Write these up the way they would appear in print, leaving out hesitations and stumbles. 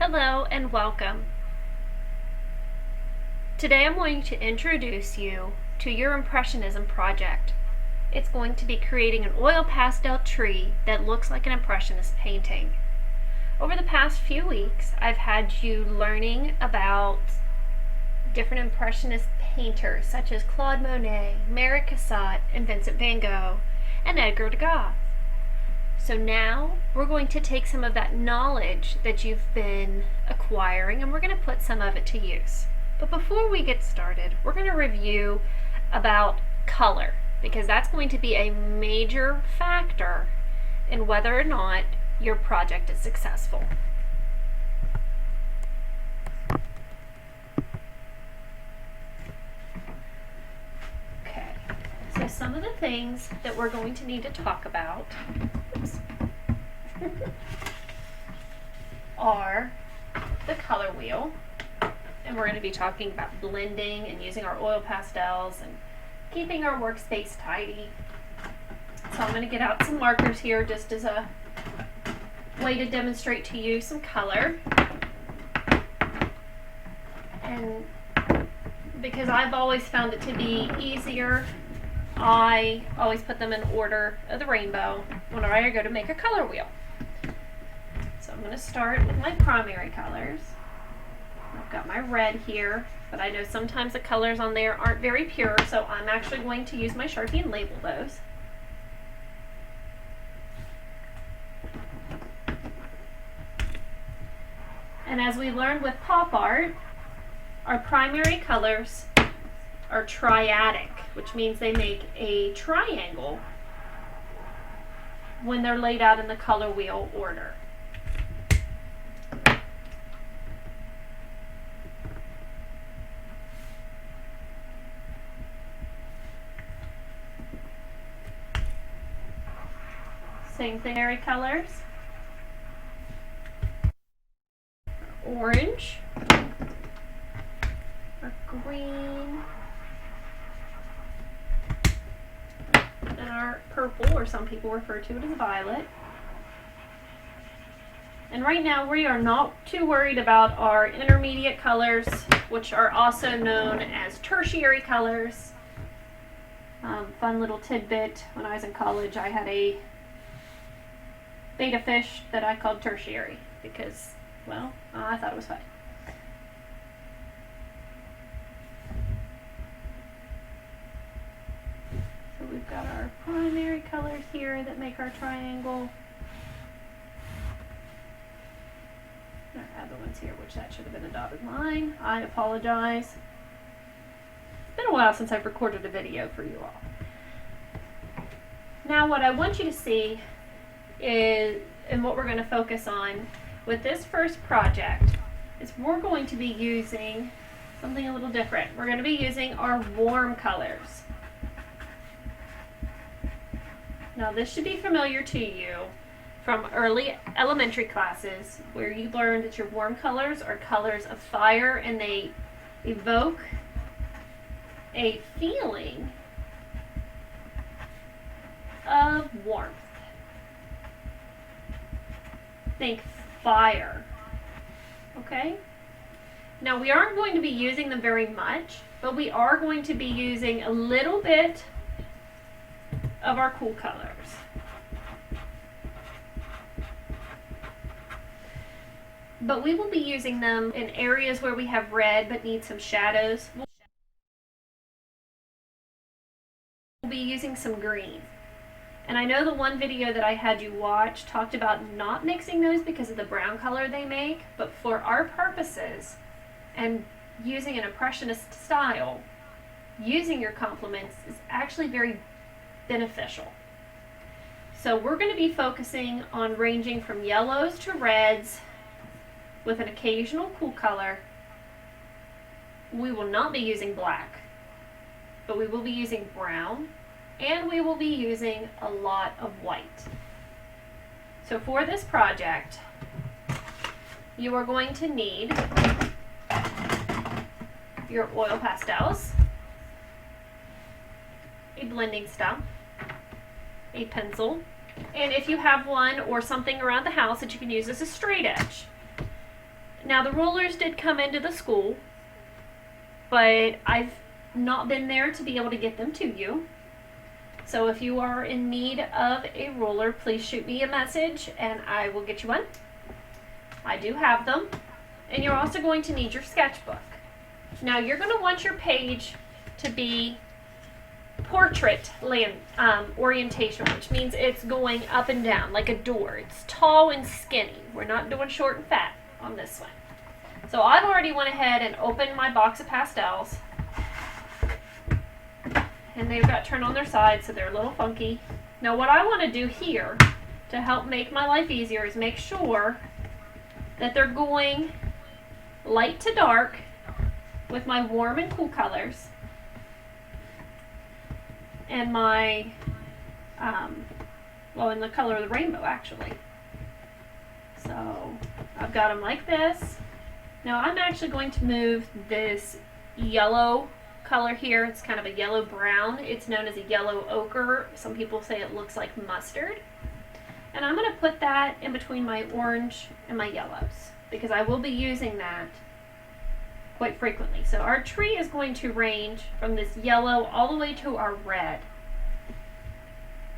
Hello and welcome. Today I'm going to introduce you to your Impressionism project. It's going to be creating an oil pastel tree that looks like an Impressionist painting. Over the past few weeks, I've had you learning about different Impressionist painters such as Claude Monet, Mary Cassatt, and Vincent van Gogh, and Edgar Degas. So now we're going to take some of that knowledge that you've been acquiring and we're going to put some of it to use. But before we get started, we're going to review about color, because that's going to be a major factor in whether or not your project is successful. Okay, so some of the things that we're going to need to talk about are the color wheel, and we're going to be talking about blending and using our oil pastels and keeping our workspace tidy. So I'm going to get out some markers here just as a way to demonstrate to you some color, and because I've always found it to be easier, I always put them in order of the rainbow whenever I go to make a color wheel. So I'm going to start with my primary colors. I've got my red here, but I know sometimes the colors on there aren't very pure, so I'm actually going to use my Sharpie and label those. And as we learned with pop art, our primary colors are triadic, which means they make a triangle when they're laid out in the color wheel order. Same thing, primary colors. Orange, our green, and our purple, or some people refer to it as violet. And right now we are not too worried about our intermediate colors, which are also known as tertiary colors. Fun little tidbit, when I was in college I had a beta fish that I called tertiary because, well, I thought it was fun. So we've got our primary colors here that make our triangle. Our other ones here, which that should have been a dotted line. I apologize. It's been a while since I've recorded a video for you all. Now what I want you to see is, and what we're going to focus on with this first project, is we're going to be using something a little different. We're going to be using our warm colors. Now this should be familiar to you from early elementary classes, where you learned that your warm colors are colors of fire and they evoke a feeling of warmth. Think fire. Okay? Now we aren't going to be using them very much, but we are going to be using a little bit of our cool colors. But we will be using them in areas where we have red but need some shadows. We'll be using some green. And I know the one video that I had you watch talked about not mixing those because of the brown color they make, but for our purposes and using an Impressionist style, using your complements is actually very beneficial. So we're going to be focusing on ranging from yellows to reds with an occasional cool color. We will not be using black, but we will be using brown, and we will be using a lot of white. So for this project, you are going to need your oil pastels, a blending stump, a pencil, and if you have one or something around the house that you can use as a straight edge. Now the rulers did come into the school, but I've not been there to be able to get them to you. So if you are in need of a ruler, please shoot me a message and I will get you one. I do have them. And you're also going to need your sketchbook. Now you're going to want your page to be portrait orientation, which means it's going up and down like a door. It's tall and skinny. We're not doing short and fat on this one. So I've already went ahead and opened my box of pastels. And they've got turned on their sides, so they're a little funky. Now what I want to do here to help make my life easier is make sure that they're going light to dark with my warm and cool colors and my, in the color of the rainbow actually. So I've got them like this. Now I'm actually going to move this yellow color here. It's kind of a yellow brown. It's known as a yellow ochre. Some people say it looks like mustard. And I'm going to put that in between my orange and my yellows because I will be using that quite frequently. So our tree is going to range from this yellow all the way to our red.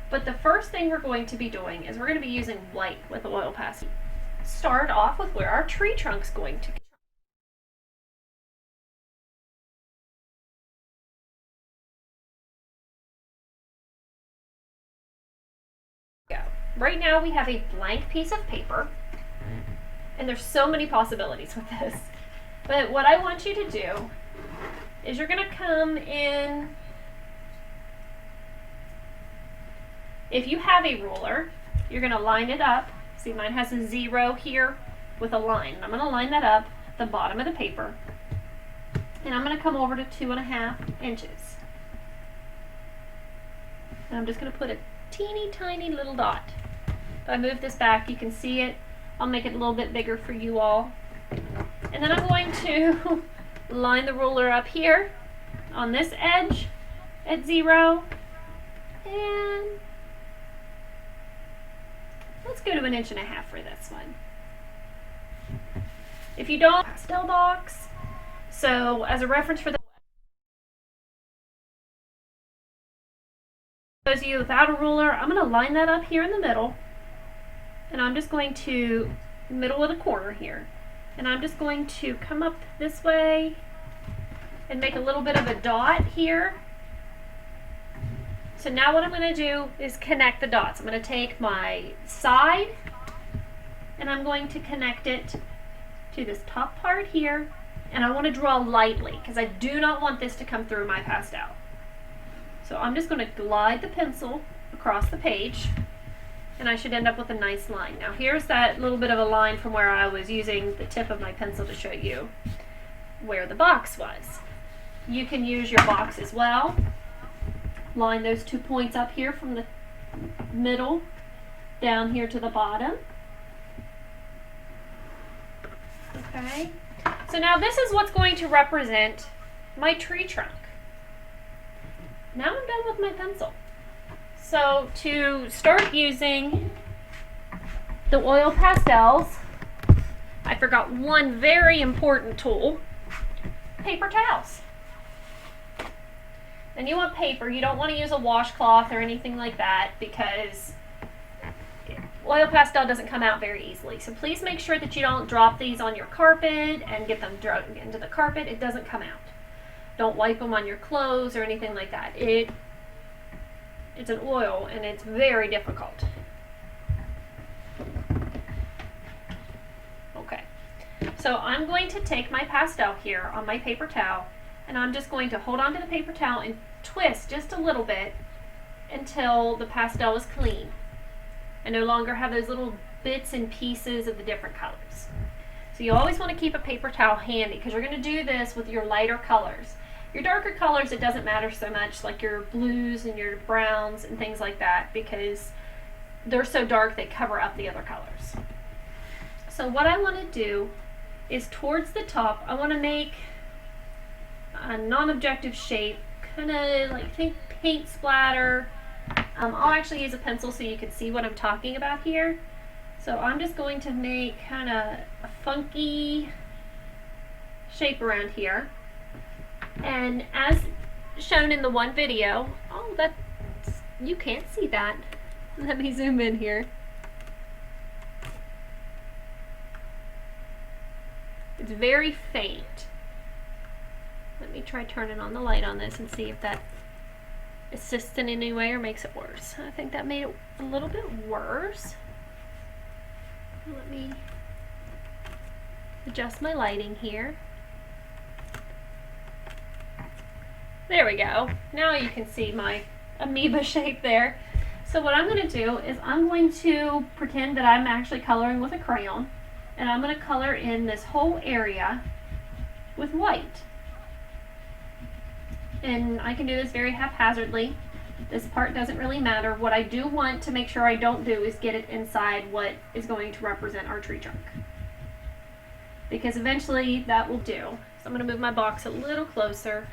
But the first thing we're going to be doing is we're going to be using white with oil pastel. Start off with where our tree trunk's going to go. Right now we have a blank piece of paper, and there's so many possibilities with this. But what I want you to do is you're going to come in, if you have a ruler, you're going to line it up. See, mine has a 0 here with a line. I'm going to line that up at the bottom of the paper, and I'm going to come over to 2.5 inches. And I'm just going to put a teeny tiny little dot. If I move this back, you can see it. I'll make it a little bit bigger for you all. And then I'm going to line the ruler up here on this edge at 0. And let's go to 1.5 inches for this one. If you don't, pastel box. So as a reference for those of you without a ruler, I'm going to line that up here in the middle. And I'm just going to middle of the corner here. And I'm just going to come up this way and make a little bit of a dot here. So now what I'm going to do is connect the dots. I'm going to take my side and I'm going to connect it to this top part here. And I want to draw lightly because I do not want this to come through my pastel. So I'm just going to glide the pencil across the page, and I should end up with a nice line. Now here's that little bit of a line from where I was using the tip of my pencil to show you where the box was. You can use your box as well. Line those 2 points up here from the middle down here to the bottom. Okay, so now this is what's going to represent my tree trunk. Now I'm done with my pencil. So to start using the oil pastels, I forgot one very important tool, paper towels. And you want paper. You don't want to use a washcloth or anything like that because oil pastel doesn't come out very easily. So please make sure that you don't drop these on your carpet and get them dragged into the carpet. It doesn't come out. Don't wipe them on your clothes or anything like that. It's an oil and it's very difficult. Okay, so I'm going to take my pastel here on my paper towel and I'm just going to hold on to the paper towel and twist just a little bit until the pastel is clean and no longer have those little bits and pieces of the different colors. So you always want to keep a paper towel handy because you're going to do this with your lighter colors. Your darker colors, it doesn't matter so much, like your blues and your browns and things like that, because they're so dark they cover up the other colors. So what I want to do is towards the top, I want to make a non-objective shape, kind of like think paint splatter. I'll actually use a pencil so you can see what I'm talking about here. So I'm just going to make kind of a funky shape around here. And as shown in the one video, oh, that's, you can't see that. Let me zoom in here. It's very faint. Let me try turning on the light on this and see if that assists in any way or makes it worse. I think that made it a little bit worse. Let me adjust my lighting here. There we go. Now you can see my amoeba shape there. So what I'm going to do is I'm going to pretend that I'm actually coloring with a crayon, and I'm going to color in this whole area with white. And I can do this very haphazardly. This part doesn't really matter. What I do want to make sure I don't do is get it inside what is going to represent our tree trunk, because eventually that will do. So I'm going to move my box a little closer.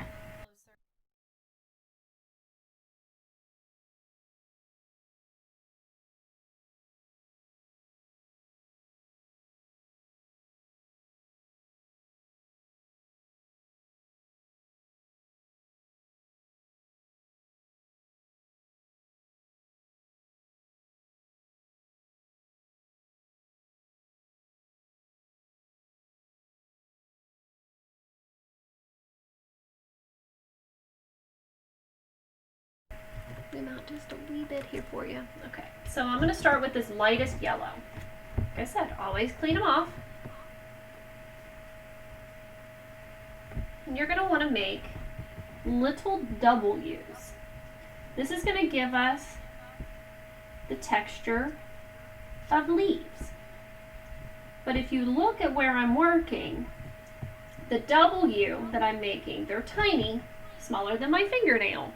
Zoom out just a wee bit here for you. Okay, so I'm going to start with this lightest yellow. Like I said, always clean them off. And you're going to want to make little W's. This is going to give us the texture of leaves. But if you look at where I'm working, the W that I'm making, they're tiny, smaller than my fingernail.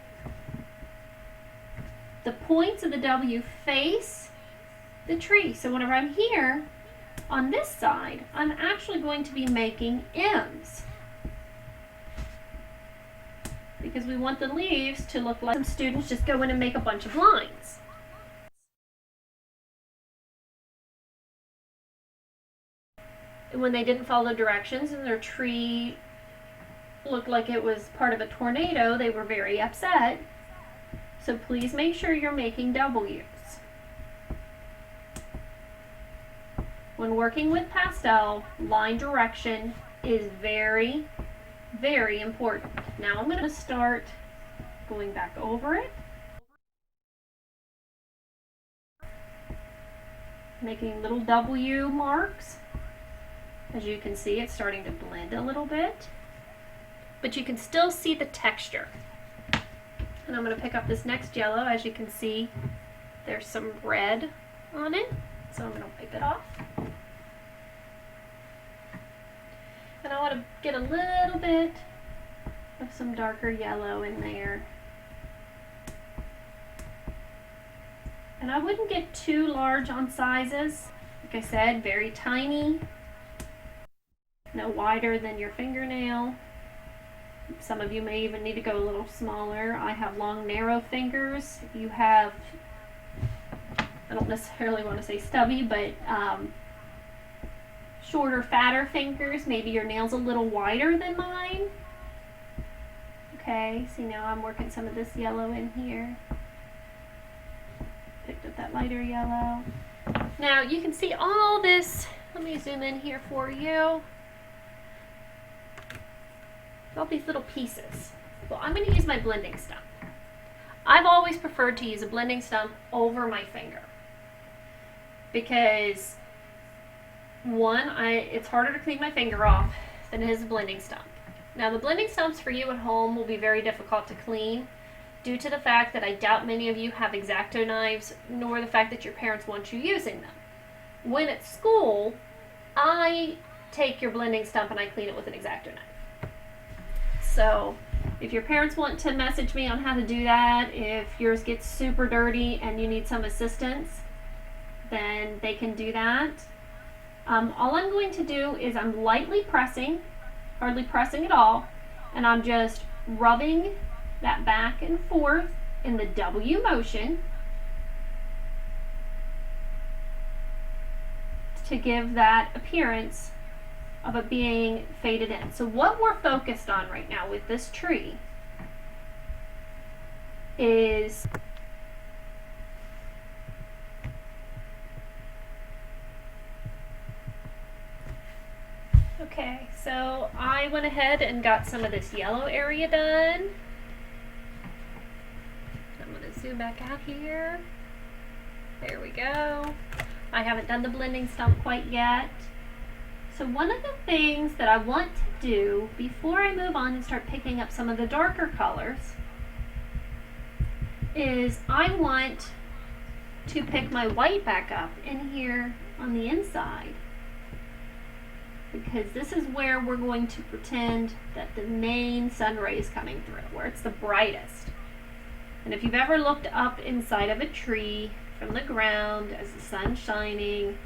The points of the W face the tree. So whenever I'm here on this side, I'm actually going to be making M's, because we want the leaves to look like some students just go in and make a bunch of lines. And when they didn't follow directions and their tree looked like it was part of a tornado, they were very upset. So please make sure you're making W's. When working with pastel, line direction is very, very important. Now I'm going to start going back over it, making little W marks. As you can see, it's starting to blend a little bit, but you can still see the texture. And I'm going to pick up this next yellow. As you can see, there's some red on it, so I'm going to wipe it off. And I want to get a little bit of some darker yellow in there. And I wouldn't get too large on sizes. Like I said, very tiny, no wider than your fingernail. Some of you may even need to go a little smaller. I have long, narrow fingers. You have, I don't necessarily want to say stubby, but shorter, fatter fingers. Maybe your nail's a little wider than mine. Okay, see, now I'm working some of this yellow in here. Picked up that lighter yellow. Now you can see all this. Let me zoom in here for you. All these little pieces. Well, I'm going to use my blending stump. I've always preferred to use a blending stump over my finger, because one, it's harder to clean my finger off than it is a blending stump. Now the blending stumps for you at home will be very difficult to clean due to the fact that I doubt many of you have X-Acto knives, nor the fact that your parents want you using them. When at school, I take your blending stump and I clean it with an X-Acto knife. So if your parents want to message me on how to do that, if yours gets super dirty and you need some assistance, then they can do that. All I'm going to do is I'm lightly pressing, hardly pressing at all, and I'm just rubbing that back and forth in the W motion. to give that appearance of it being faded in. So what we're focused on right now with this tree is okay, so I went ahead and got some of this yellow area done. I'm going to zoom back out here. There we go. I haven't done the blending stump quite yet. So one of the things that I want to do before I move on and start picking up some of the darker colors is I want to pick my white back up in here on the inside, because this is where we're going to pretend that the main sun ray is coming through, where it's the brightest. And if you've ever looked up inside of a tree from the ground as the sun's shining,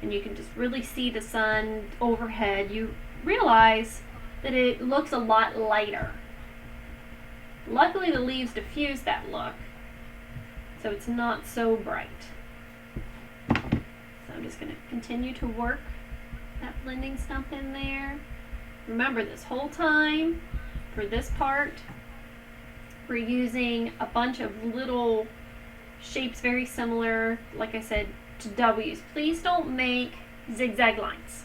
and you can just really see the sun overhead, you realize that it looks a lot lighter. Luckily the leaves diffuse that look, so it's not so bright. So I'm just going to continue to work that blending stump in there. Remember, this whole time for this part we're using a bunch of little shapes very similar, like I said, to W's. Please don't make zigzag lines,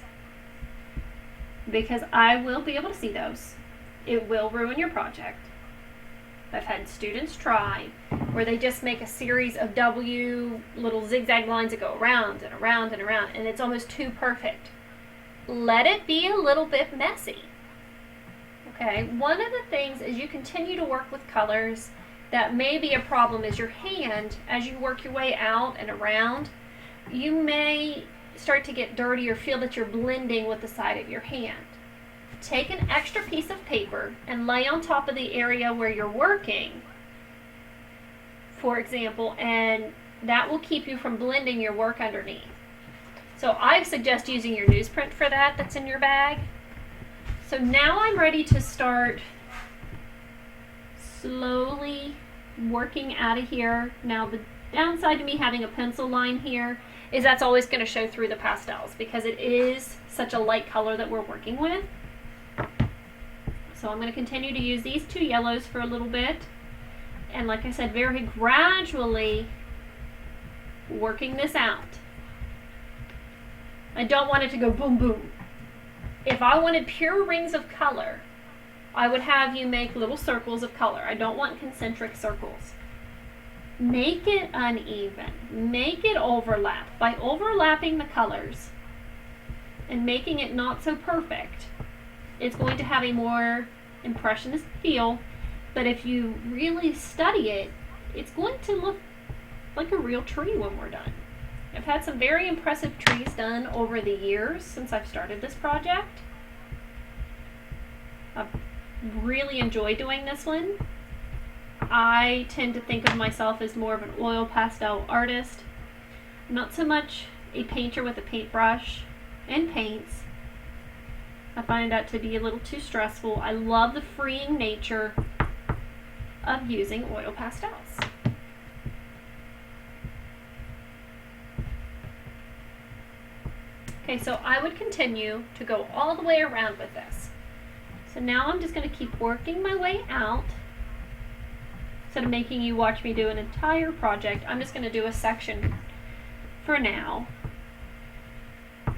because I will be able to see those. It will ruin your project. I've had students try where they just make a series of W little zigzag lines that go around and around and around, and it's almost too perfect. Let it be a little bit messy. Okay, one of the things as you continue to work with colors that may be a problem is your hand, as you work your way out and around, you may start to get dirty or feel that you're blending with the side of your hand. Take an extra piece of paper and lay on top of the area where you're working, for example, and that will keep you from blending your work underneath. So I suggest using your newsprint for that that's in your bag. So now I'm ready to start slowly working out of here. Now the downside to me having a pencil line here is that's always going to show through the pastels because it is such a light color that we're working with. So I'm going to continue to use these two yellows for a little bit, and like I said, very gradually working this out. I don't want it to go boom boom. If I wanted pure rings of color, I would have you make little circles of color. I don't want concentric circles. Make it uneven. Make it overlap. By overlapping the colors and making it not so perfect, it's going to have a more impressionist feel, but if you really study it, it's going to look like a real tree when we're done. I've had some very impressive trees done over the years since I've started this project. I've really enjoyed doing this one. I tend to think of myself as more of an oil pastel artist, not so much a painter with a paintbrush and paints. I find that to be a little too stressful. I love the freeing nature of using oil pastels. Okay, so I would continue to go all the way around with this. So now I'm just going to keep working my way out. Instead of making you watch me do an entire project, I'm just going to do a section for now. At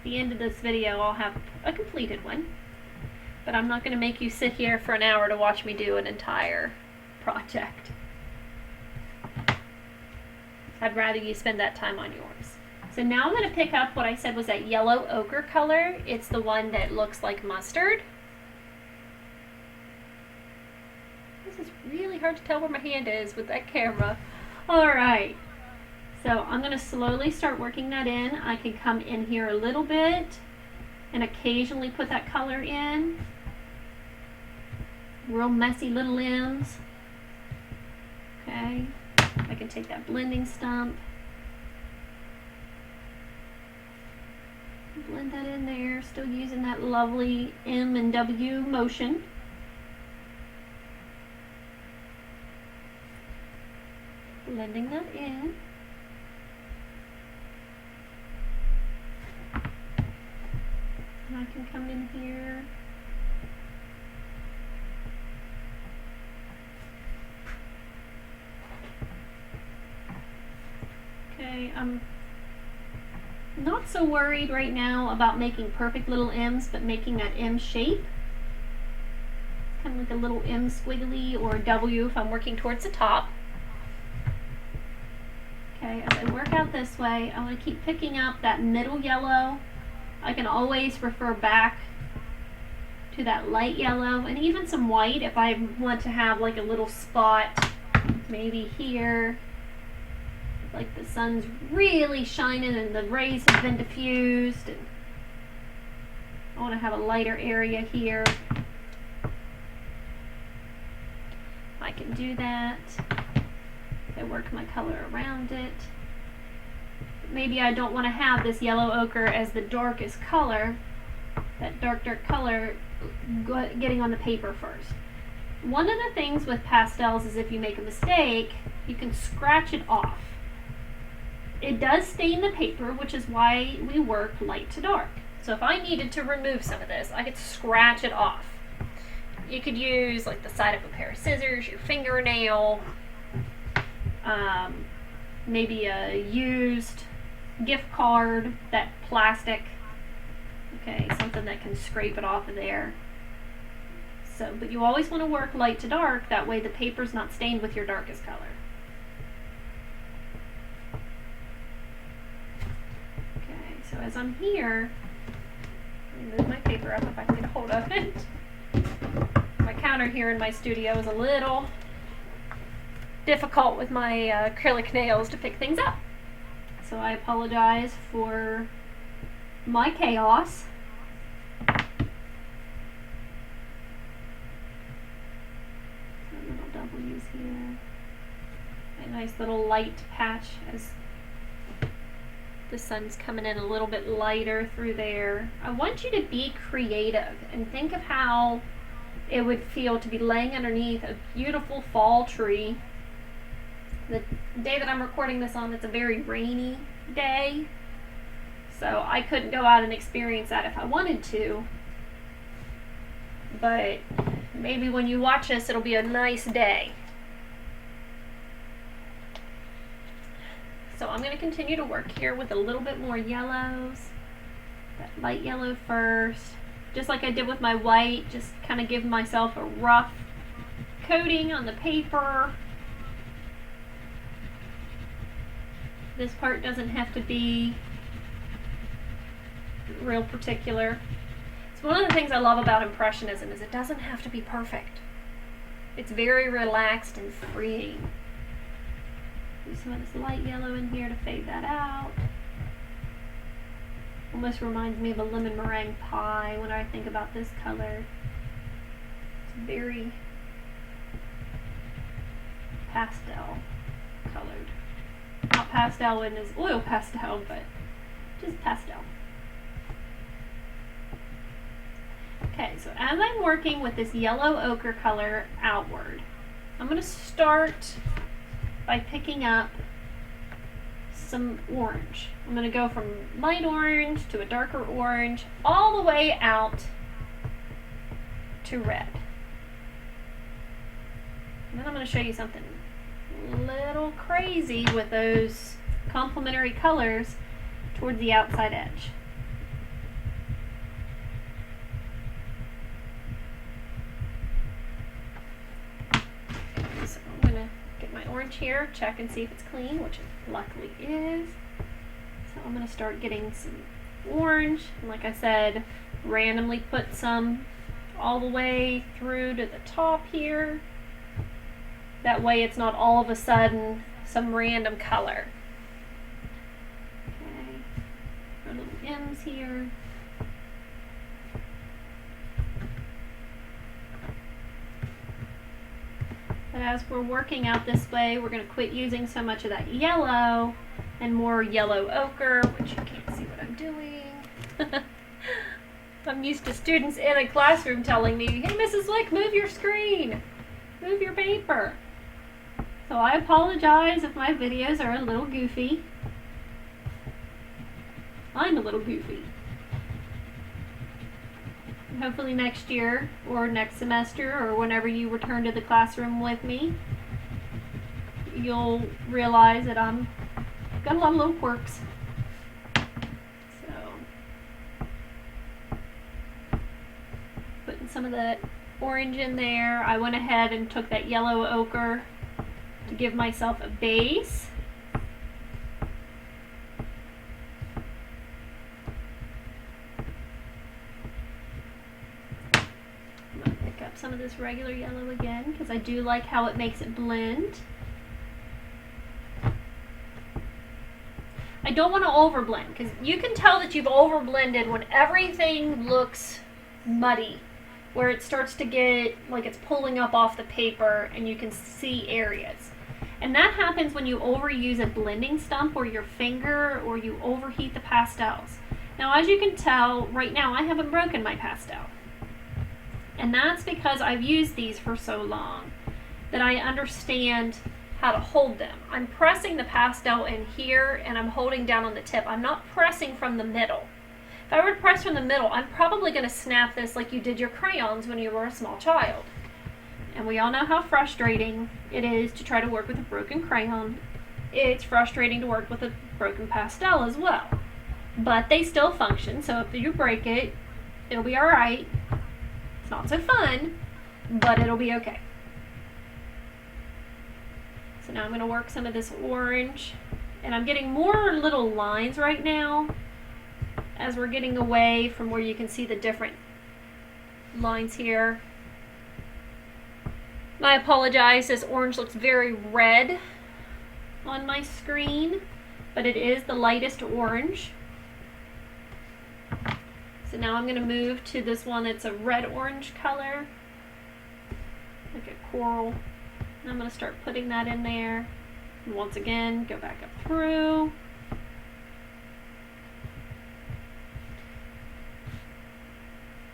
the end of this video, I'll have a completed one, but I'm not going to make you sit here for an hour to watch me do an entire project. I'd rather you spend that time on yours. So now I'm going to pick up what I said was that yellow ochre color. It's the one that looks like mustard. This is really hard to tell where my hand is with that camera. Alright, so I'm going to slowly start working that in. I can come in here a little bit and occasionally put that color in. Real messy little limbs. Okay, I can take that blending stump, blend that in there, still using that lovely M and W motion. Blending that in. can come in here. Okay, I'm not so worried right now about making perfect little M's, but making that M shape. Kind of like a little M squiggly or a W if I'm working towards the top. Okay, as I work out this way, I want to keep picking up that middle yellow. I can always refer back to that light yellow and even some white if I want to have like a little spot, maybe here. Like the sun's really shining and the rays have been diffused. And I want to have a lighter area here. I can do that. I work my color around it. Maybe I don't want to have this yellow ochre as the darkest color, that dark color getting on the paper first. One of the things with pastels is if you make a mistake, you can scratch it off. It does stain the paper, which is why we work light to dark. So if I needed to remove some of this, I could scratch it off. You could use like the side of a pair of scissors, your fingernail, maybe a used gift card, that plastic, okay, something that can scrape it off of there. So, but you always want to work light to dark, that way the paper's not stained with your darkest color. Okay, so as I'm here, let me move my paper up if I can get a hold of it. My counter here in my studio is a little difficult with my acrylic nails to pick things up. So I apologize for my chaos. Little W's here. A nice little light patch as the sun's coming in a little bit lighter through there. I want you to be creative and think of how it would feel to be laying underneath a beautiful fall tree. The day that I'm recording this on, it's a very rainy day, so I couldn't go out and experience that if I wanted to, but maybe when you watch this it'll be a nice day. So I'm going to continue to work here with a little bit more yellows, that light yellow first, just like I did with my white, just kind of give myself a rough coating on the paper. This part doesn't have to be real particular. It's one of the things I love about Impressionism is it doesn't have to be perfect. It's very relaxed and freeing. Use some of this light yellow in here to fade that out. Almost reminds me of a lemon meringue pie when I think about this color. It's very pastel colored. Not pastel in as oil pastel, but just pastel. Okay, so as I'm working with this yellow ochre color outward, I'm going to start by picking up some orange. I'm going to go from light orange to a darker orange, all the way out to red. And then I'm going to show you something a little crazy with those complementary colors toward the outside edge. Okay, so I'm going to get my orange here, check and see if it's clean, which it luckily is. So I'm going to start getting some orange, and like I said, randomly put some all the way through to the top here. That way it's not all of a sudden some random color. Okay, our little M's here. But as we're working out this way, we're going to quit using so much of that yellow and more yellow ochre, which you can't see what I'm doing. I'm used to students in a classroom telling me, "Hey, Mrs. Lick, move your screen, move your paper." So I apologize if my videos are a little goofy. I'm a little goofy. Hopefully next year or next semester or whenever you return to the classroom with me, you'll realize that I'm got a lot of little quirks. So, putting some of that orange in there. I went ahead and took that yellow ochre to give myself a base. I'm going to pick up some of this regular yellow again because I do like how it makes it blend. I don't want to overblend because you can tell that you've overblended when everything looks muddy, where it starts to get like it's pulling up off the paper and you can see areas. And that happens when you overuse a blending stump or your finger, or you overheat the pastels. Now, as you can tell, right now I haven't broken my pastel. And that's because I've used these for so long that I understand how to hold them. I'm pressing the pastel in here and I'm holding down on the tip. I'm not pressing from the middle. If I were to press from the middle, I'm probably going to snap this like you did your crayons when you were a small child. And we all know how frustrating it is to try to work with a broken crayon. It's frustrating to work with a broken pastel as well. But they still function, so if you break it, it'll be alright. It's not so fun, but it'll be okay. So now I'm going to work some of this orange, and I'm getting more little lines right now as we're getting away from where you can see the different lines here. And I apologize, this orange looks very red on my screen, but it is the lightest orange. So now I'm going to move to this one that's a red-orange color, like a coral. And I'm going to start putting that in there. And once again, go back up through.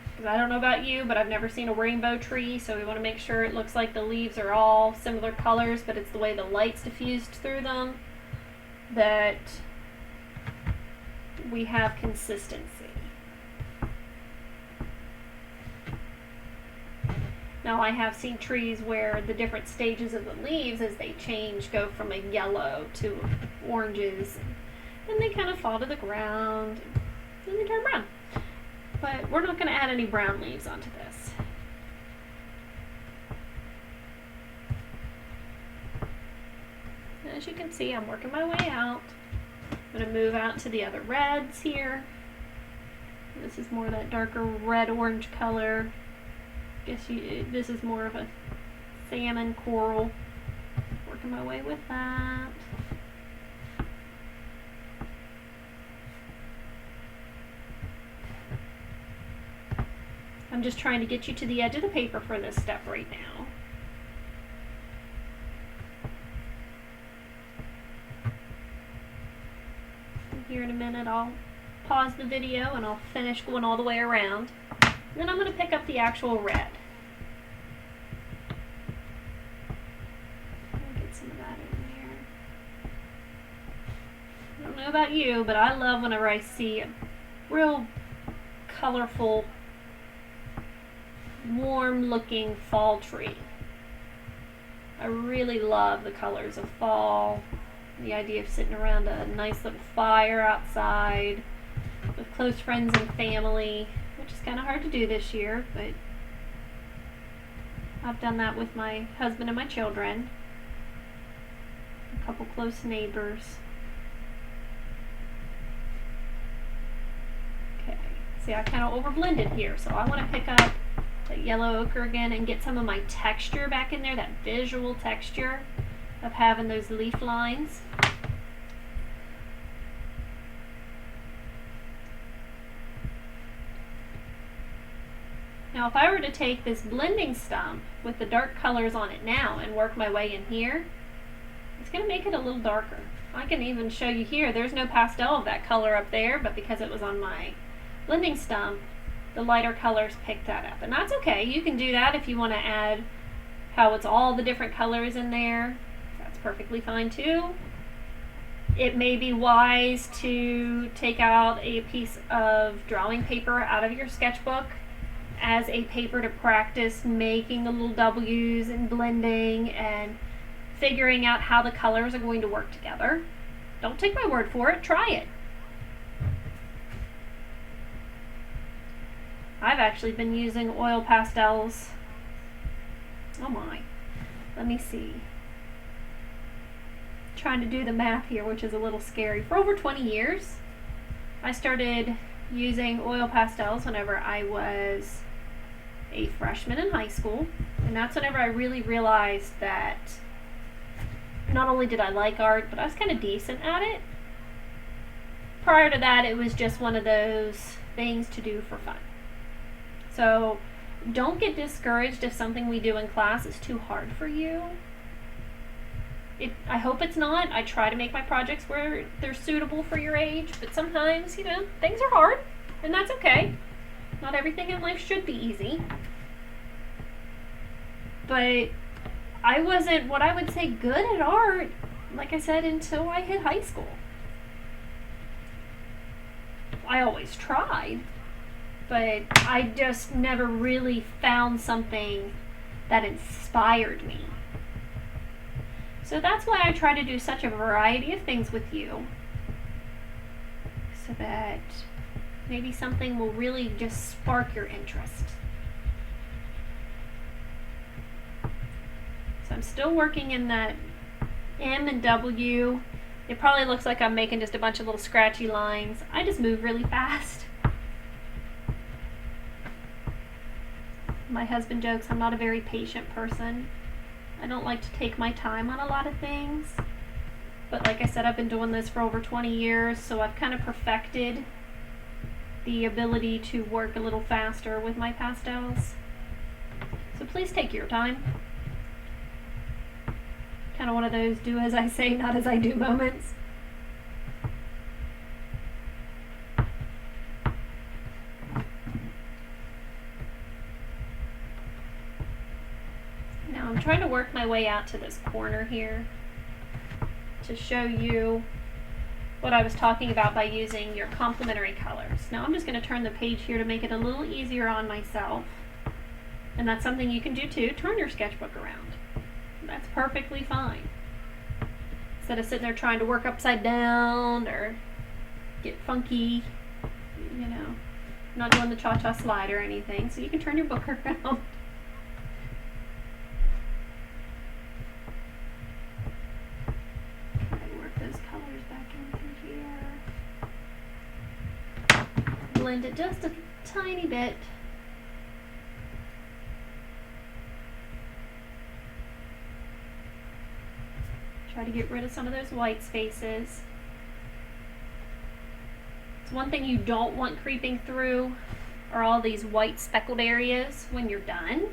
Because I don't know about you, but I've never seen a rainbow tree, so we want to make sure it looks like the leaves are all similar colors, but it's the way the light's diffused through them that we have consistency. Now, I have seen trees where the different stages of the leaves as they change go from a yellow to oranges, and they kind of fall to the ground and they turn brown. But we're not going to add any brown leaves onto this. As you can see, I'm working my way out. I'm going to move out to the other reds here. This is more of that darker red-orange color. This is more of a salmon coral. Working my way with that. I'm just trying to get you to the edge of the paper for this step right now. And here in a minute I'll pause the video and I'll finish going all the way around. And then I'm going to pick up the actual red. Get some of that in there. I don't know about you, but I love whenever I see a real colorful, warm looking fall tree. I really love the colors of fall. The idea of sitting around a nice little fire outside with close friends and family, which is kind of hard to do this year, but I've done that with my husband and my children, a couple close neighbors. Okay, see, I kind of overblended here, so I want to pick up that yellow ochre again and get some of my texture back in there, that visual texture of having those leaf lines. Now, if I were to take this blending stump with the dark colors on it now and work my way in here, it's going to make it a little darker. I can even show you here, there's no pastel of that color up there, but because it was on my blending stump, the lighter colors picked that up. And that's okay. You can do that if you want to add how it's all the different colors in there. That's perfectly fine too. It may be wise to take out a piece of drawing paper out of your sketchbook as a paper to practice making the little W's and blending and figuring out how the colors are going to work together. Don't take my word for it, try it. I've actually been using oil pastels. Oh my. Let me see. Trying to do the math here, which is a little scary. For over 20 years. I started using oil pastels whenever I was a freshman in high school. And that's whenever I really realized that not only did I like art, but I was kind of decent at it. Prior to that, it was just one of those things to do for fun. So don't get discouraged if something we do in class is too hard for you. I hope it's not. I try to make my projects where they're suitable for your age, but sometimes, you know, things are hard, and that's okay. Not everything in life should be easy. But I wasn't what I would say good at art, like I said, until I hit high school. I always tried, but I just never really found something that inspired me. So that's why I try to do such a variety of things with you, so that maybe something will really just spark your interest. So I'm still working in that M and W. It probably looks like I'm making just a bunch of little scratchy lines. I just move really fast. My husband jokes I'm not a very patient person. I don't like to take my time on a lot of things. But like I said, I've been doing this for over 20 years, so I've kind of perfected the ability to work a little faster with my pastels. So please take your time. Kind of one of those do as I say, not as I do moments. Now I'm trying to work my way out to this corner here to show you what I was talking about by using your complementary colors. Now I'm just going to turn the page here to make it a little easier on myself. And that's something you can do too. Turn your sketchbook around. That's perfectly fine. Instead of sitting there trying to work upside down or get funky, you know, I'm not doing the cha-cha slide or anything, so you can turn your book around. Work those colors back into here. Blend it just a tiny bit. Try to get rid of some of those white spaces. It's one thing you don't want creeping through are all these white speckled areas when you're done.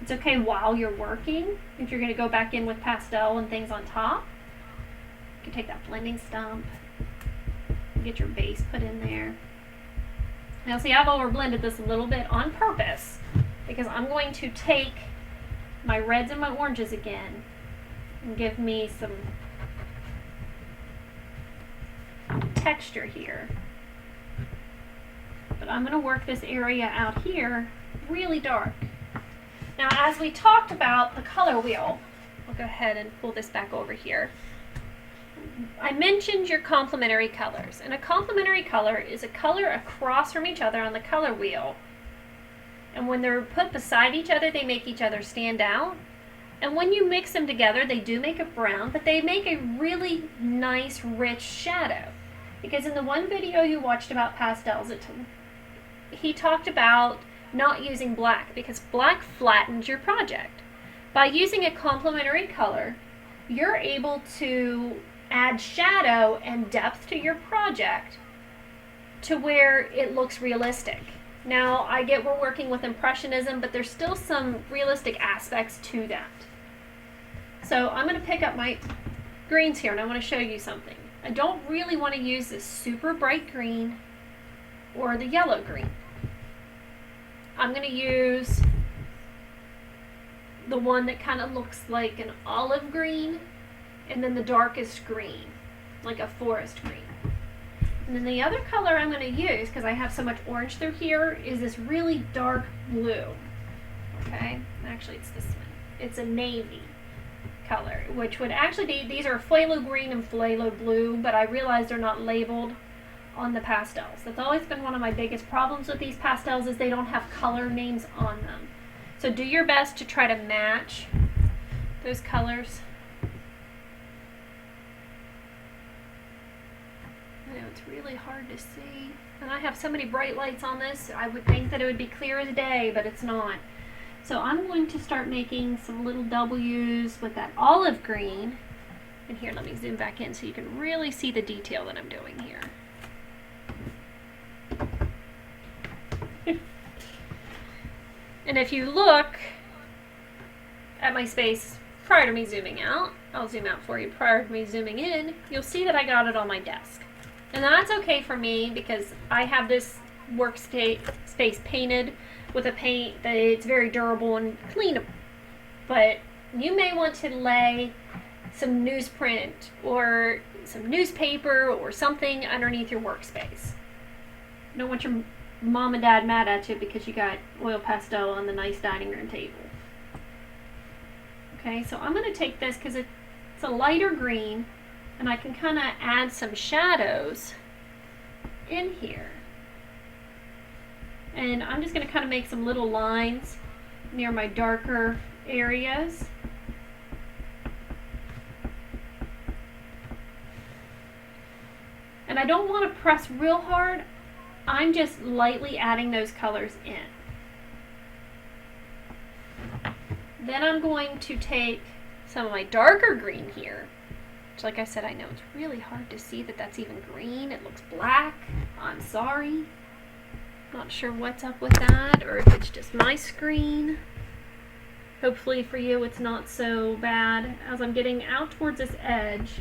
It's okay while you're working. If you're going to go back in with pastel and things on top, you can take that blending stump and get your base put in there. Now see, I've over blended this a little bit on purpose because I'm going to take my reds and my oranges again and give me some texture here. But I'm going to work this area out here really dark. Now as we talked about the color wheel, I'll go ahead and pull this back over here. I mentioned your complementary colors, and a complementary color is a color across from each other on the color wheel. And when they're put beside each other, they make each other stand out. And when you mix them together, they do make a brown, but they make a really nice, rich shadow. Because in the one video you watched about pastels, he talked about not using black because black flattens your project. By using a complementary color, you're able to add shadow and depth to your project to where it looks realistic. Now, I get we're working with Impressionism, but there's still some realistic aspects to that. So I'm going to pick up my greens here and I want to show you something. I don't really want to use this super bright green or the yellow green. I'm going to use the one that kind of looks like an olive green and then the darkest green, like a forest green. And then the other color I'm going to use, because I have so much orange through here, is this really dark blue. Okay, actually it's this one. It's a navy color, which would actually be, these are phthalo green and phthalo blue, but I realize they're not labeled on the pastels. That's always been one of my biggest problems with these pastels, is they don't have color names on them. So do your best to try to match those colors. I know it's really hard to see, and I have so many bright lights on this, I would think that it would be clear as day, but it's not. So I'm going to start making some little W's with that olive green. And here, let me zoom back in so you can really see the detail that I'm doing here. And if you look at my space prior to me zooming out, I'll zoom out for you, prior to me zooming in, you'll see that I got it on my desk. And that's okay for me because I have this workspace painted with a paint that it's very durable and cleanable. But you may want to lay some newsprint or some newspaper or something underneath your workspace. You don't want your mom and dad mad at you because you got oil pastel on the nice dining room table. Okay, so I'm going to take this because it's a lighter green, and I can kind of add some shadows in here. And I'm just going to kind of make some little lines near my darker areas. And I don't want to press real hard. I'm just lightly adding those colors in. Then I'm going to take some of my darker green here, which, like I said, I know it's really hard to see that that's even green. It looks black. I'm sorry. Not sure what's up with that, or if it's just my screen. Hopefully for you it's not so bad. As I'm getting out towards this edge,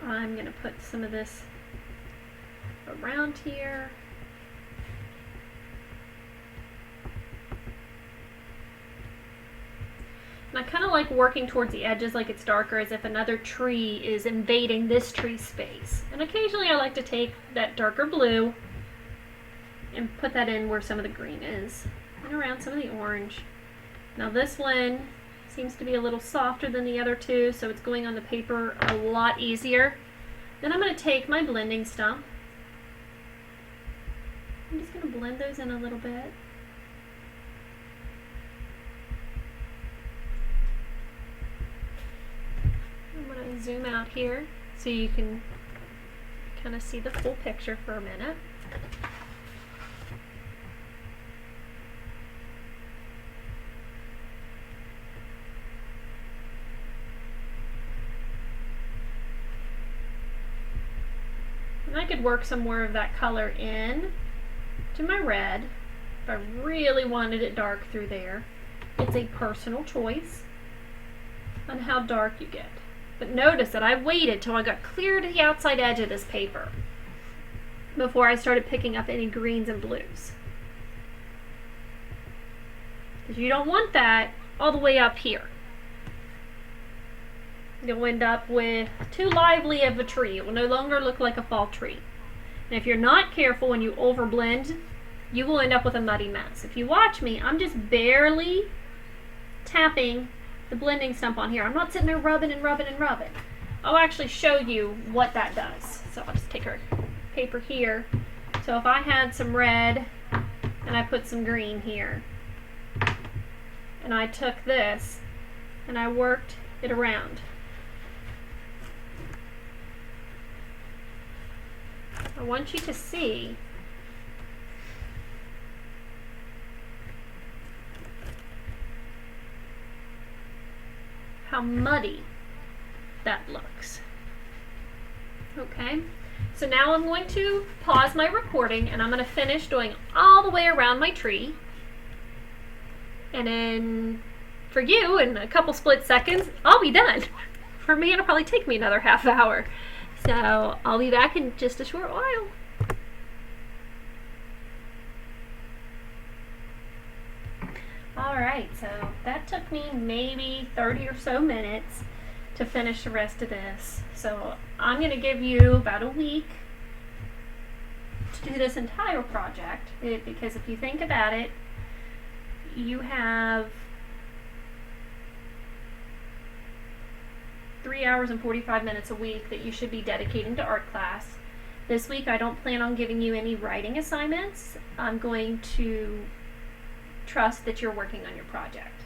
I'm going to put some of this around here. And I kind of like working towards the edges like it's darker, as if another tree is invading this tree space. And occasionally I like to take that darker blue and put that in where some of the green is, and around some of the orange. Now this one seems to be a little softer than the other two, so it's going on the paper a lot easier. Then I'm going to take my blending stump. I'm just going to blend those in a little bit. I'm going to zoom out here so you can kind of see the full picture for a minute. And I could work some more of that color in to my red if I really wanted it dark through there. It's a personal choice on how dark you get. But notice that I waited till I got clear to the outside edge of this paper before I started picking up any greens and blues. Because you don't want that all the way up here. You'll end up with too lively of a tree. It will no longer look like a fall tree. And if you're not careful and you overblend, you will end up with a muddy mess. If you watch me, I'm just barely tapping the blending stump on here. I'm not sitting there rubbing and rubbing and rubbing. I'll actually show you what that does. So I'll just take our paper here. So if I had some red and I put some green here, and I took this and I worked it around, I want you to see how muddy that looks. Okay, so now I'm going to pause my recording and I'm going to finish doing all the way around my tree. And then for you, in a couple split seconds, I'll be done. For me, it'll probably take me another half hour. So I'll be back in just a short while. Alright, so that took me maybe 30 or so minutes to finish the rest of this. So I'm going to give you about a week to do this entire project, because if you think about it, you have 3 hours and 45 minutes a week that you should be dedicating to art class. This week I don't plan on giving you any writing assignments. I'm going to trust that you're working on your project.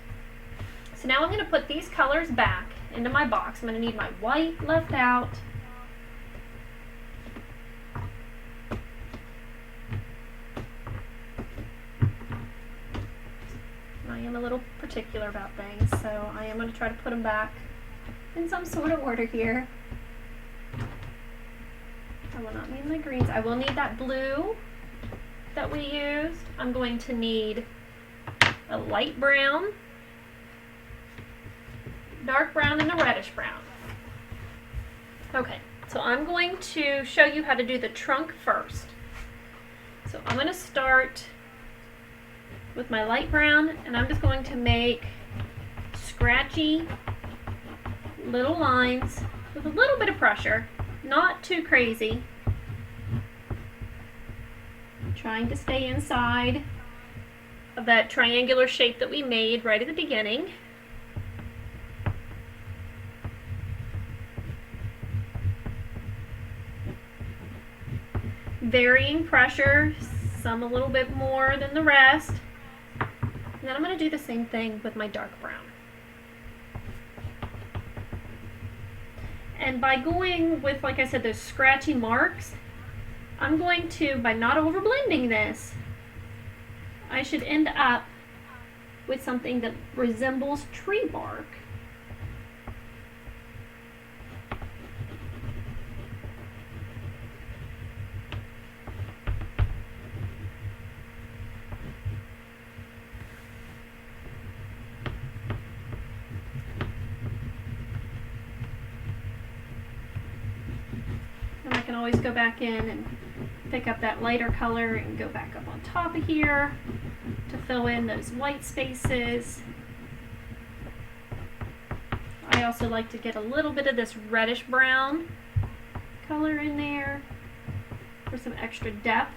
So now I'm going to put these colors back into my box. I'm going to need my white left out. I am a little particular about things, so I am going to try to put them back in some sort of order here. I will not need my greens. I will need that blue that we used. I'm going to need a light brown, dark brown, and a reddish brown. Okay, so I'm going to show you how to do the trunk first. So I'm going to start with my light brown, and I'm just going to make scratchy little lines with a little bit of pressure, not too crazy. Trying to stay inside of that triangular shape that we made right at the beginning. Varying pressure, some a little bit more than the rest. And then I'm going to do the same thing with my dark brown. And by going with, like I said, those scratchy marks, I'm going to, by not over blending this, I should end up with something that resembles tree bark. And I can always go back in and pick up that lighter color and go back up on top of here to fill in those white spaces. I also like to get a little bit of this reddish brown color in there for some extra depth.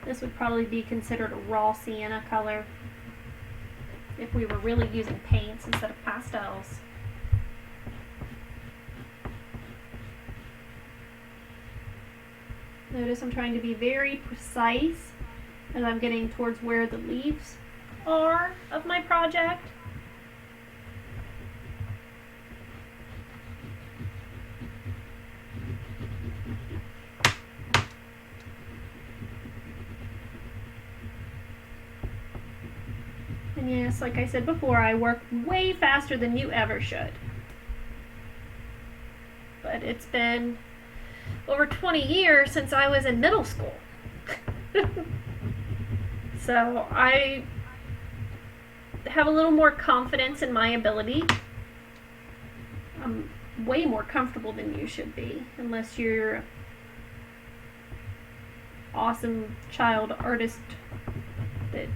This would probably be considered a raw sienna color if we were really using paints instead of pastels. Notice I'm trying to be very precise as I'm getting towards where the leaves are of my project. And yes, like I said before, I work way faster than you ever should. But it's been over 20 years since I was in middle school. So I have a little more confidence in my ability. I'm way more comfortable than you should be, unless you're an awesome child artist that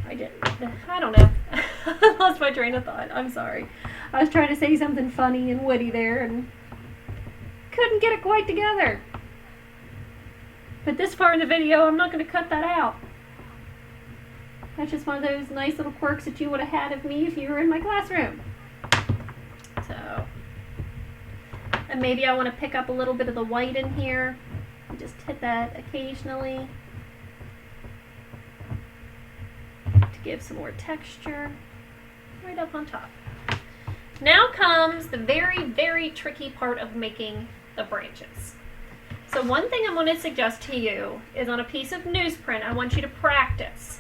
I don't know. I lost my train of thought. I'm sorry. I was trying to say something funny and witty there and couldn't get it quite together. But this far in the video, I'm not going to cut that out. That's just one of those nice little quirks that you would have had of me if you were in my classroom. So, and maybe I want to pick up a little bit of the white in here and just hit that occasionally to give some more texture right up on top. Now comes the very, very tricky part of making the branches. So one thing I'm going to suggest to you is on a piece of newsprint, I want you to practice.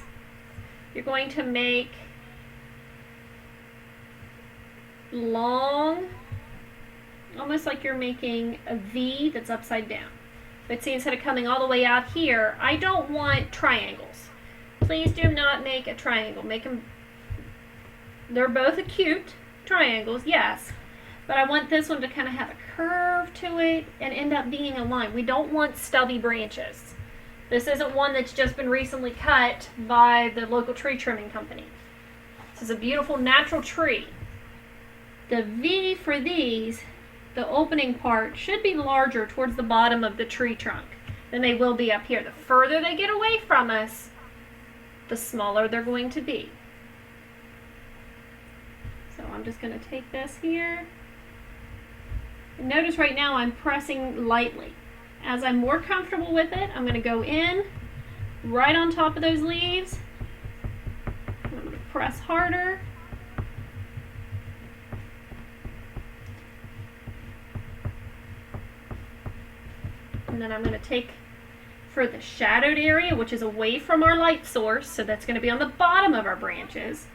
You're going to make long, almost like you're making a V that's upside down. But see, instead of coming all the way out here, I don't want triangles. Please do not make a triangle. Make them, they're both acute, triangles, yes. But I want this one to kind of have a curve to it and end up being a line. We don't want stubby branches. This isn't one that's just been recently cut by the local tree trimming company. This is a beautiful natural tree. The V for these, the opening part, should be larger towards the bottom of the tree trunk than they will be up here. The further they get away from us, the smaller they're going to be. So I'm just going to take this here. And notice right now I'm pressing lightly. As I'm more comfortable with it, I'm going to go in right on top of those leaves. I'm going to press harder. And then I'm going to take for the shadowed area, which is away from our light source, so that's going to be on the bottom of our branches.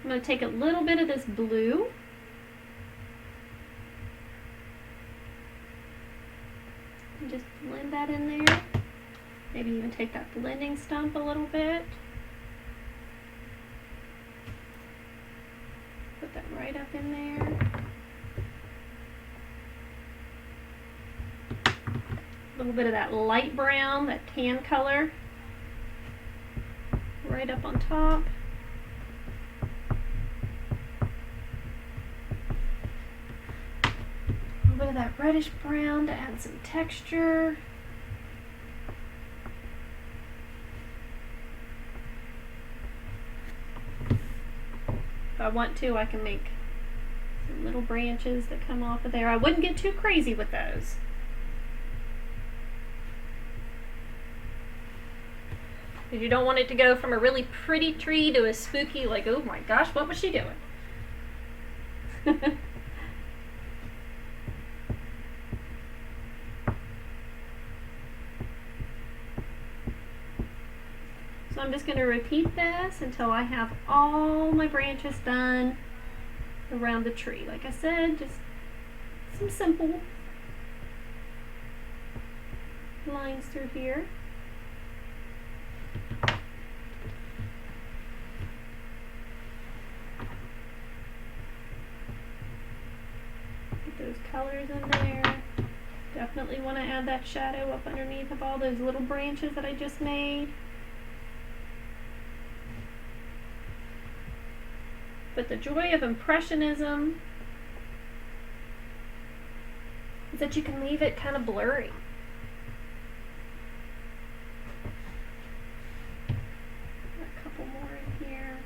I'm going to take a little bit of this blue. And just blend that in there. Maybe even take that blending stump a little bit. Put that right up in there. A little bit of that light brown, that tan color, right up on top. A little bit of that reddish brown to add some texture. If I want to, I can make some little branches that come off of there. I wouldn't get too crazy with those. Because you don't want it to go from a really pretty tree to a spooky, like, oh my gosh, what was she doing? So I'm just going to repeat this until I have all my branches done around the tree. Like I said, just some simple lines through here. Those colors in there. Definitely want to add that shadow up underneath of all those little branches that I just made. But the joy of Impressionism is that you can leave it kind of blurry. A couple more in here.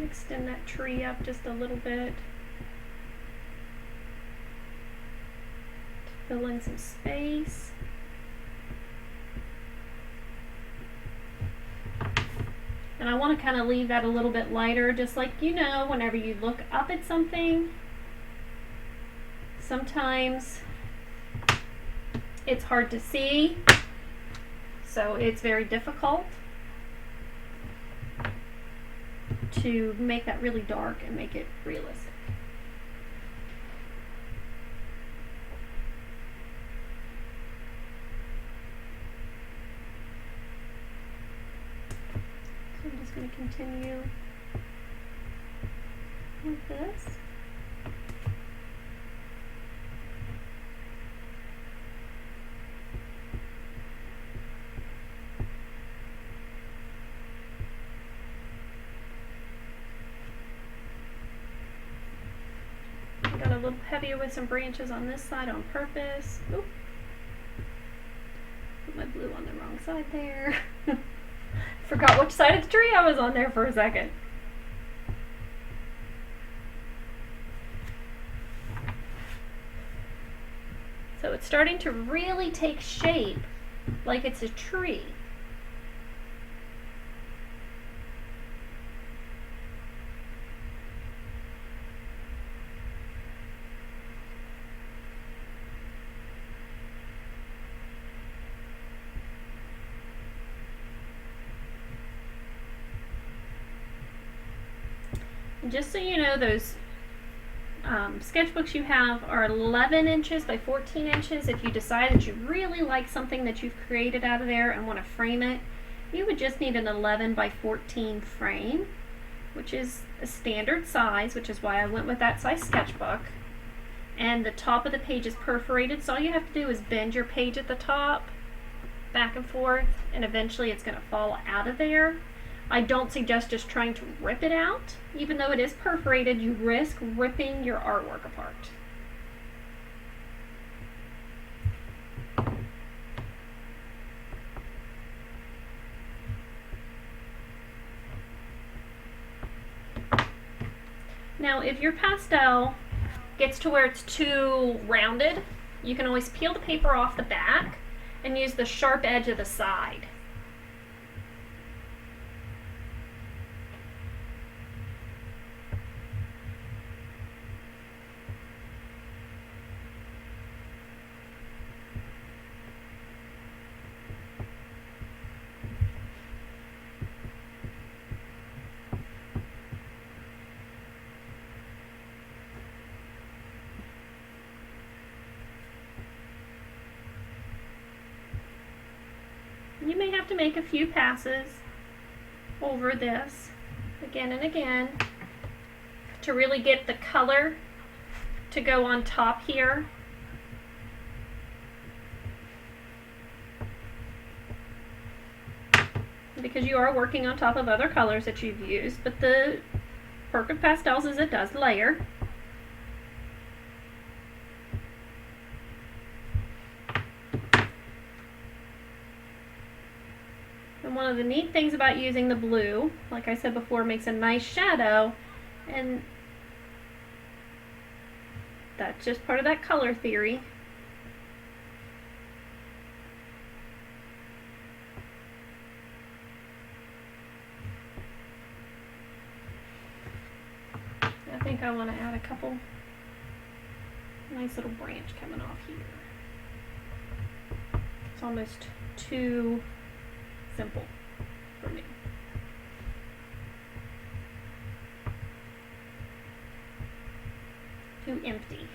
Extend that tree up just a little bit to fill in some space. And I want to kind of leave that a little bit lighter, just like, you know, whenever you look up at something, sometimes it's hard to see, so it's very difficult to make that really dark and make it realistic. So I'm just going to continue with this. Got a little heavier with some branches on this side on purpose. Oop. Put my blue on the wrong side there. Forgot which side of the tree I was on there for a second. So it's starting to really take shape like it's a tree. Just so you know, those sketchbooks you have are 11 inches by 14 inches. If you decide that you really like something that you've created out of there and want to frame it, you would just need an 11 by 14 frame, which is a standard size, which is why I went with that size sketchbook. And the top of the page is perforated, so all you have to do is bend your page at the top back and forth, and eventually it's going to fall out of there. I don't suggest just trying to rip it out. Even though it is perforated, you risk ripping your artwork apart. Now, if your pastel gets to where it's too rounded, you can always peel the paper off the back and use the sharp edge of the side. You may have to make a few passes over this again and again to really get the color to go on top here. Because you are working on top of other colors that you've used, but the perk of pastels is it does layer. And one of the neat things about using the blue, like I said before, makes a nice shadow, and that's just part of that color theory. I think I want to add a couple nice little branch coming off here. It's almost too simple for me. Too empty.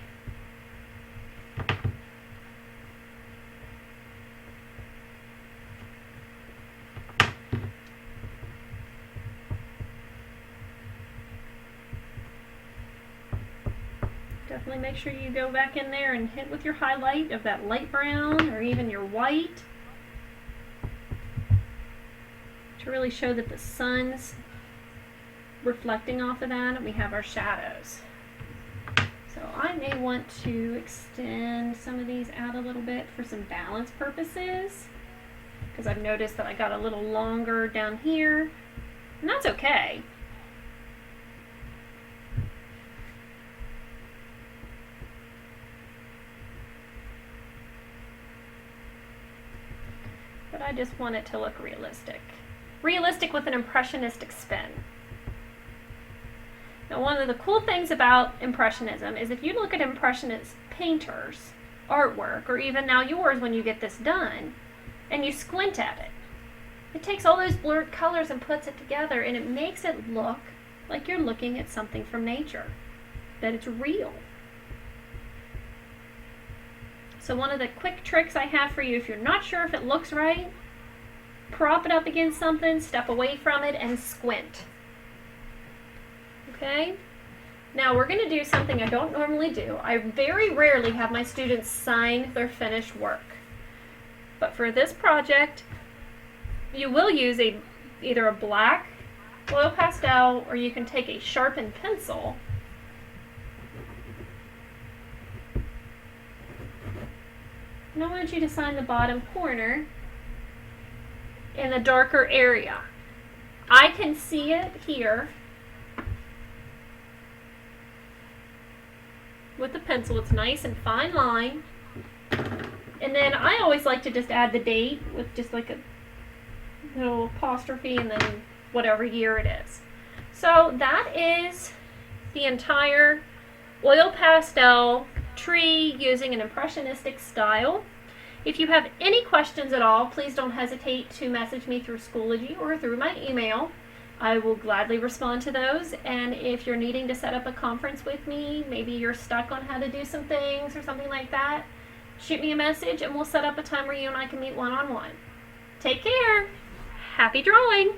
Definitely make sure you go back in there and hit with your highlight of that light brown or even your white to really show that the sun's reflecting off of that and we have our shadows. So I may want to extend some of these out a little bit for some balance purposes, because I've noticed that I got a little longer down here, and that's okay. But I just want it to look realistic. Realistic with an impressionistic spin. Now, one of the cool things about Impressionism is if you look at Impressionist painters' artwork, or even now yours when you get this done, and you squint at it, it takes all those blurred colors and puts it together, and it makes it look like you're looking at something from nature, that it's real. So one of the quick tricks I have for you, if you're not sure if it looks right, prop it up against something, step away from it, and squint. Okay? Now we're going to do something I don't normally do. I very rarely have my students sign their finished work. But for this project, you will use either a black oil pastel, or you can take a sharpened pencil and I want you to sign the bottom corner in the darker area. I can see it here with the pencil. It's nice and fine line. And then I always like to just add the date with just like a little apostrophe and then whatever year it is. So that is the entire oil pastel tree using an impressionistic style. If you have any questions at all, please don't hesitate to message me through Schoology or through my email. I will gladly respond to those. And if you're needing to set up a conference with me, maybe you're stuck on how to do some things or something like that, shoot me a message and we'll set up a time where you and I can meet one-on-one. Take care. Happy drawing.